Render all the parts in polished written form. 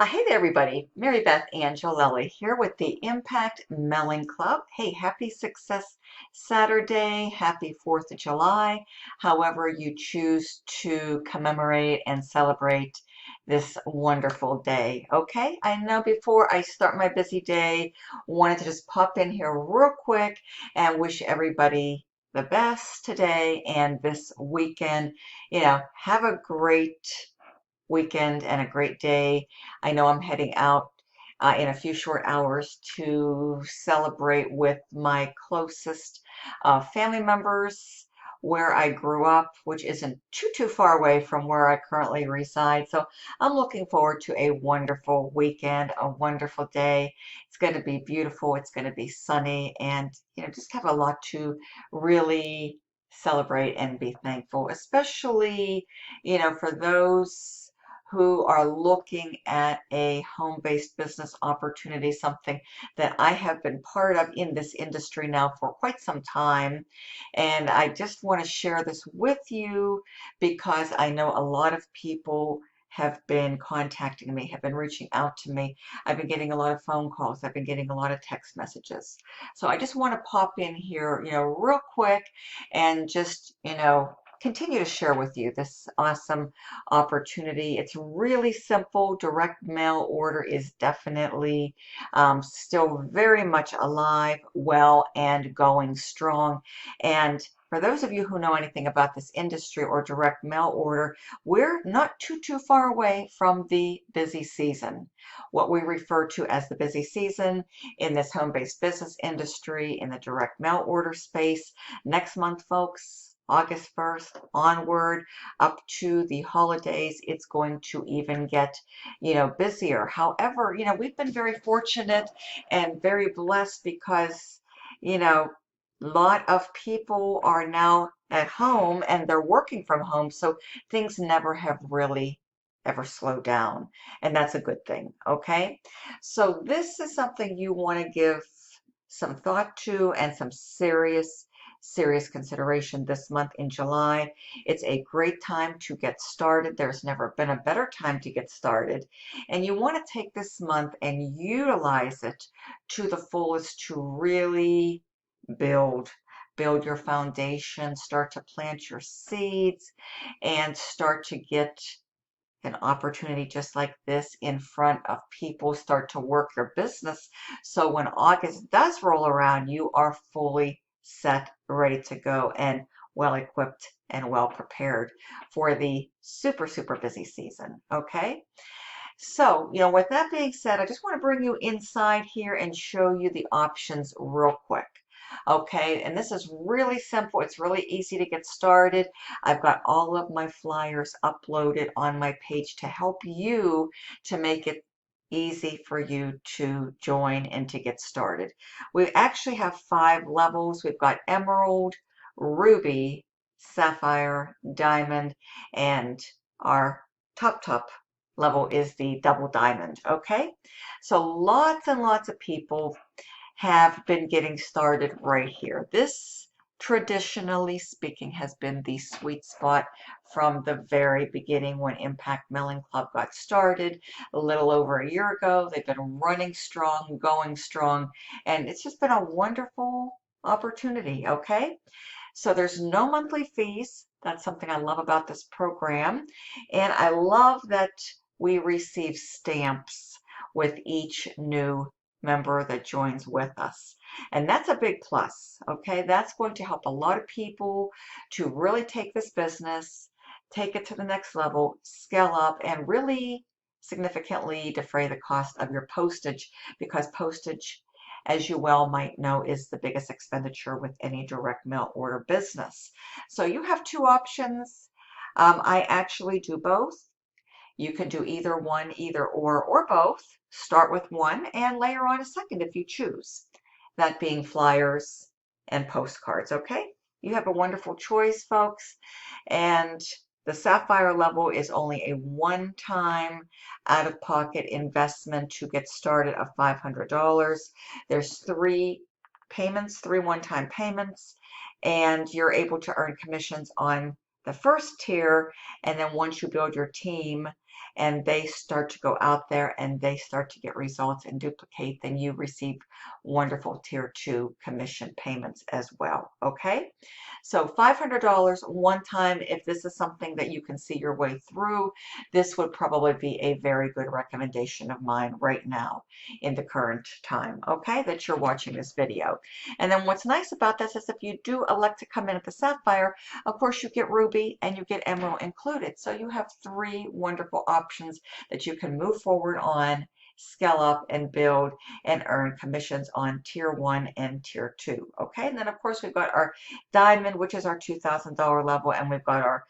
Hey there, everybody. Mary Beth Angelelli here with the Impact Mailing Club. Hey, happy Success Saturday. Happy 4th of July. However you choose to commemorate and celebrate this wonderful day. Okay, I know before I start my busy day, wanted to just pop in here real quick and wish everybody the best today and this weekend. Have a great weekend and a great day. I know I'm heading out in a few short hours to celebrate with my closest family members where I grew up, which isn't too far away from where I currently reside. So I'm looking forward to a wonderful weekend, a wonderful day. It's going to be beautiful. It's going to be sunny and, just have a lot to really celebrate and be thankful, especially, for those who are looking at a home-based business opportunity, something that I have been part of in this industry now for quite some time. And I just want to share this with you because I know a lot of people have been contacting me, have been reaching out to me. I've been getting a lot of phone calls. I've been getting a lot of text messages. So I just want to pop in here, real quick and just, continue to share with you this awesome opportunity. It's really simple. Direct mail order is definitely still very much alive, well, and going strong. And for those of you who know anything about this industry or direct mail order, we're not too far away from the busy season. What we refer to as the busy season in this home-based business industry, in the direct mail order space. Next month, folks, August 1st onward, up to the holidays, it's going to even get, busier. However, we've been very fortunate and very blessed because, a lot of people are now at home and they're working from home, so things never have really ever slowed down, and that's a good thing, okay? So this is something you want to give some thought to and some serious consideration this month in July. It's a great time to get started. There's never been a better time to get started. And you want to take this month and utilize it to the fullest to really build. Build your foundation, start to plant your seeds, and start to get an opportunity just like this in front of people. Start to work your business so when August does roll around, you are fully set, ready to go, and well equipped and well prepared for the super busy season. Okay, so with that being said, I just want to bring you inside here and show you the options real quick. Okay, and this is really simple. It's really easy to get started. I've got all of my flyers uploaded on my page to help you to make it easy for you to join and to get started. We actually have 5 levels. We've got Emerald, Ruby, Sapphire, Diamond, and our top level is the Double Diamond. Okay, so lots and lots of people have been getting started right here. This, traditionally speaking, has been the sweet spot from the very beginning when Impact Mailing Club got started a little over a year ago. They've been running strong, going strong, and it's just been a wonderful opportunity, okay? So there's no monthly fees. That's something I love about this program. And I love that we receive stamps with each new member that joins with us. And that's a big plus, okay? That's going to help a lot of people to really take this business, take it to the next level, scale up, and really significantly defray the cost of your postage, because postage, as you well might know, is the biggest expenditure with any direct mail order business. So you have 2 options. I actually do both. You can do either one, either or both. Start with one and layer on a second if you choose. That being flyers and postcards, okay? You have a wonderful choice, folks. And the Sapphire level is only a one-time out-of-pocket investment to get started of $500. There's 3 payments, 3 one-time payments, and you're able to earn commissions on the first tier. And then once you build your team and they start to go out there and they start to get results and duplicate, then you receive wonderful tier 2 commission payments as well. Okay, so $500 one time. If this is something that you can see your way through, this would probably be a very good recommendation of mine right now in the current time, okay, that you're watching this video. And then what's nice about this is if you do elect to come in at the Sapphire, of course you get Ruby and you get Emerald included. So you have 3 wonderful options that you can move forward on, scale up and build and earn commissions on tier 1 and tier 2. Okay, and then of course we've got our Diamond, which is our $2,000 level, and we've got our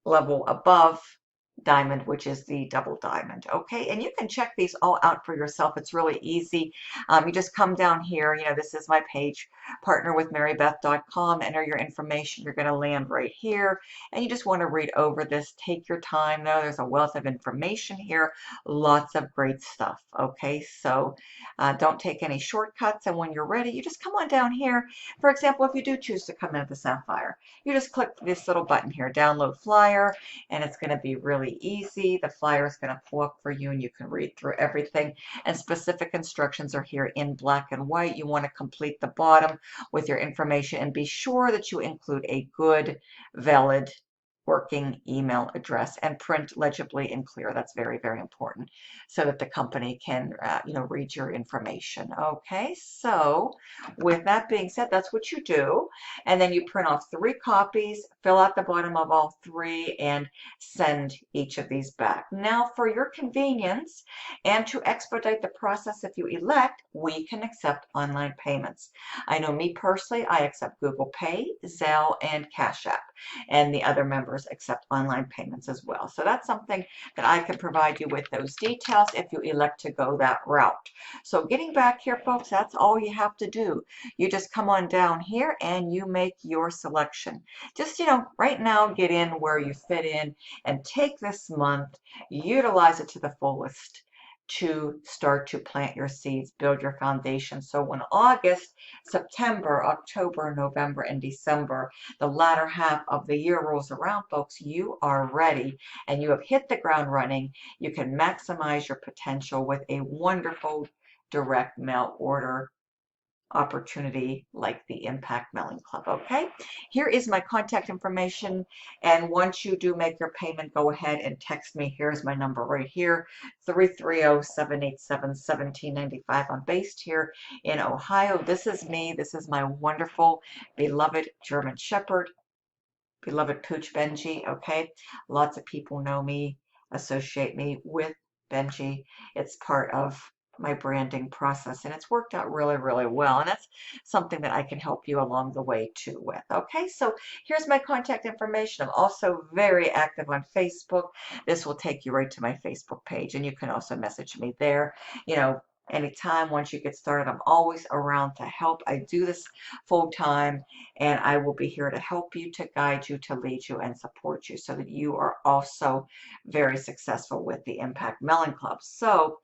level above Diamond, which is the double diamond. Okay, and you can check these all out for yourself. It's really easy. You just come down here. You know, this is my page, partnerwithmarybeth.com. Enter your information. You're going to land right here, and you just want to read over this. Take your time, though. There's a wealth of information here, lots of great stuff. Okay, so don't take any shortcuts, and when you're ready, you just come on down here. For example, if you do choose to come in at the Sapphire, you just click this little button here, download flyer, and it's going to be really easy. The flyer is going to pull up for you and you can read through everything, and specific instructions are here in black and white. You want to complete the bottom with your information and be sure that you include a good, valid, working email address and print legibly and clear. That's very, very important so that the company can, read your information. Okay, so with that being said, that's what you do. And then you print off 3 copies, fill out the bottom of all 3, and send each of these back. Now, for your convenience and to expedite the process, if you elect, we can accept online payments. I know me personally, I accept Google Pay, Zelle, and Cash App, and the other members accept online payments as well. So that's something that I can provide you with those details if you elect to go that route. So getting back here, folks, that's all you have to do. You just come on down here and you make your selection. Just, right now, get in where you fit in and take this month, utilize it to the fullest to start to plant your seeds, build your foundation. So when August, September, October, November, and December, the latter half of the year rolls around, folks, you are ready and you have hit the ground running. You can maximize your potential with a wonderful direct mail order opportunity like the Impact Mailing Club. Okay, here is my contact information, and once you do make your payment, go ahead and text me. Here's my number right here, 330-787-1795. I'm based here in Ohio. This is me. This is my wonderful, beloved German Shepherd, beloved Pooch Benji. Okay, lots of people know me, associate me with Benji. It's part of my branding process, and it's worked out really, really well, and that's something that I can help you along the way too with. Okay, so here's my contact information. I'm also very active on Facebook. This will take you right to my Facebook page, and you can also message me there. Anytime once you get started, I'm always around to help. I do this full time, and I will be here to help you, to guide you, to lead you, and support you so that you are also very successful with the Impact Mailing Club. So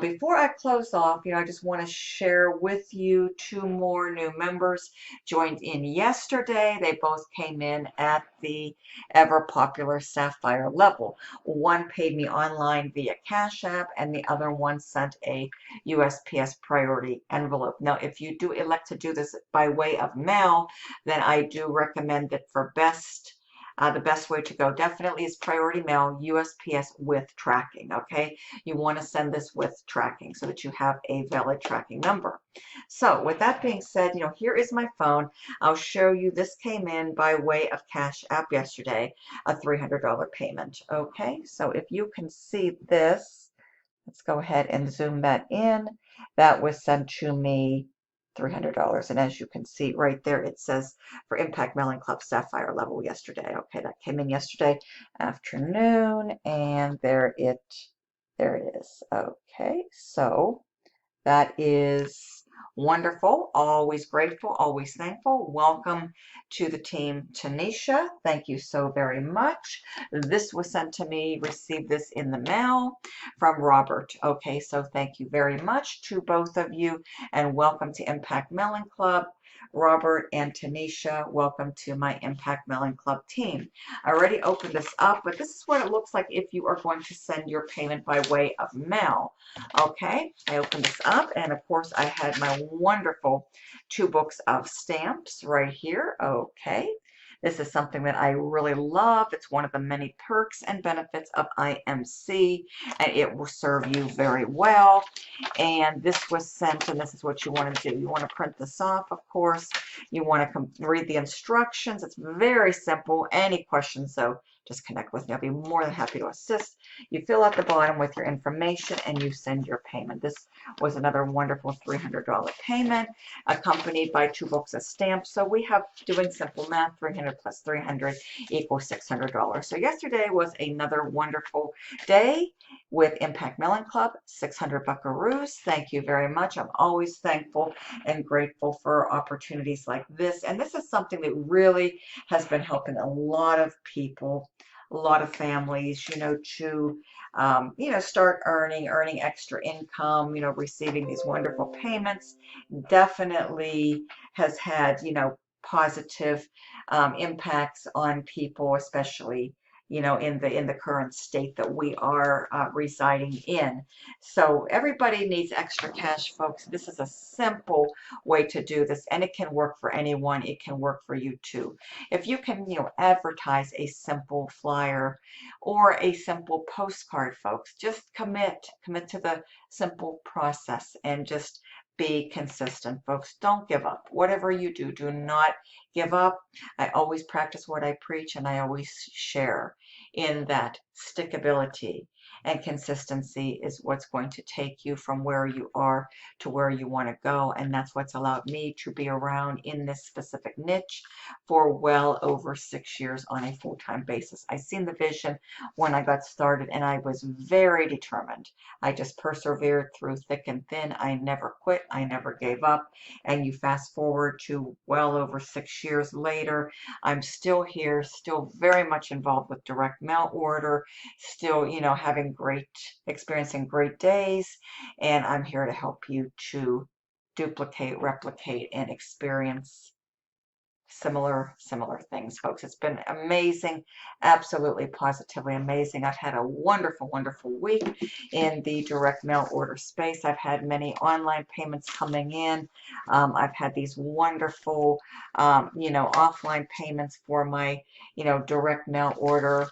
before I close off, I just want to share with you 2 more new members joined in yesterday. They both came in at the ever popular Sapphire level. One paid me online via Cash App, and the other one sent a USPS priority envelope. Now, if you do elect to do this by way of mail, then I do recommend that for the best way to go definitely is priority mail, USPS with tracking. Okay, you want to send this with tracking so that you have a valid tracking number. So with that being said, here is my phone. I'll show you, this came in by way of Cash App yesterday, a $300 payment. Okay, so if you can see this, let's go ahead and zoom that in. That was sent to me, $300. And as you can see right there, it says for Impact Mailing Club Sapphire level yesterday. Okay, that came in yesterday afternoon, and there it is. Okay, so that is wonderful. Always grateful, always thankful. Welcome to the team, Tanisha. Thank you so very much. This was sent to me, received this in the mail from Robert. Okay, so thank you very much to both of you, and welcome to Impact Mailing Club. Robert and Tanisha, welcome to my Impact Mailing Club team. I already opened this up, but this is what it looks like if you are going to send your payment by way of mail. Okay, I opened this up, and of course I had my wonderful 2 books of stamps right here. Okay. This is something that I really love. It's one of the many perks and benefits of IMC, and it will serve you very well. And this was sent, and this is what you want to do. You want to print this off, of course. You want to read the instructions. It's very simple. Any questions, though, just connect with me. I'll be more than happy to assist. You fill out the bottom with your information, and you send your payment. This was another wonderful $300 payment, accompanied by 2 books of stamps. So we have, doing simple math, 300 plus 300 equals $600. So yesterday was another wonderful day with Impact Mailing Club, 600 buckaroos. Thank you very much. I'm always thankful and grateful for opportunities like this. And this is something that really has been helping a lot of people, a lot of families, to start earning extra income, receiving these wonderful payments. Definitely has had, positive impacts on people, especially in the current state that we are residing in. So everybody needs extra cash, folks. This is a simple way to do this, and it can work for anyone. It can work for you too. If you can, advertise a simple flyer or a simple postcard, folks, just commit to the simple process and just be consistent, folks. Don't give up. Whatever you do, do not give up. I always practice what I preach, and I always share in that stickability and consistency is what's going to take you from where you are to where you want to go. And that's what's allowed me to be around in this specific niche for well over 6 years on a full-time basis. I seen the vision when I got started, and I was very determined. I just persevered through thick and thin. I never quit. I never gave up. And you fast forward to well over 6 years later, I'm still here, still very much involved with direct mail order, still, experiencing great days. And I'm here to help you to duplicate, replicate, and experience similar things, folks. It's been amazing, absolutely positively amazing. I've had a wonderful week in the direct mail order space. I've had many online payments coming in. I've had these wonderful offline payments for my direct mail order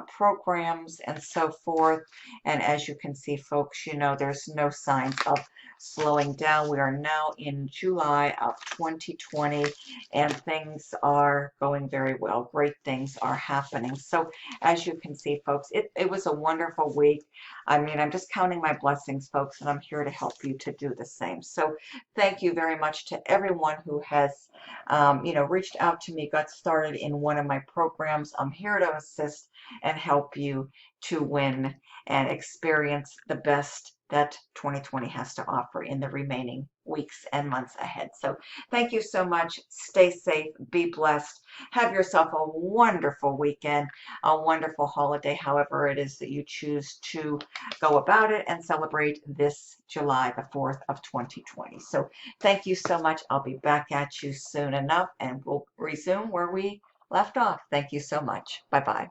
programs and so forth. And as you can see, folks, there's no signs of slowing down. We are now in July of 2020, and things are going very well. Great things are happening. So as you can see, folks, it was a wonderful week. I mean, I'm just counting my blessings, folks, and I'm here to help you to do the same. So thank you very much to everyone who has reached out to me, got started in one of my programs. I'm here to assist and help you to win and experience the best that 2020 has to offer in the remaining weeks and months ahead. So thank you so much. Stay safe, be blessed, have yourself a wonderful weekend, a wonderful holiday, however it is that you choose to go about it and celebrate this July the 4th of 2020. So thank you so much. I'll be back at you soon enough, and we'll resume where we left off. Thank you so much. Bye-bye.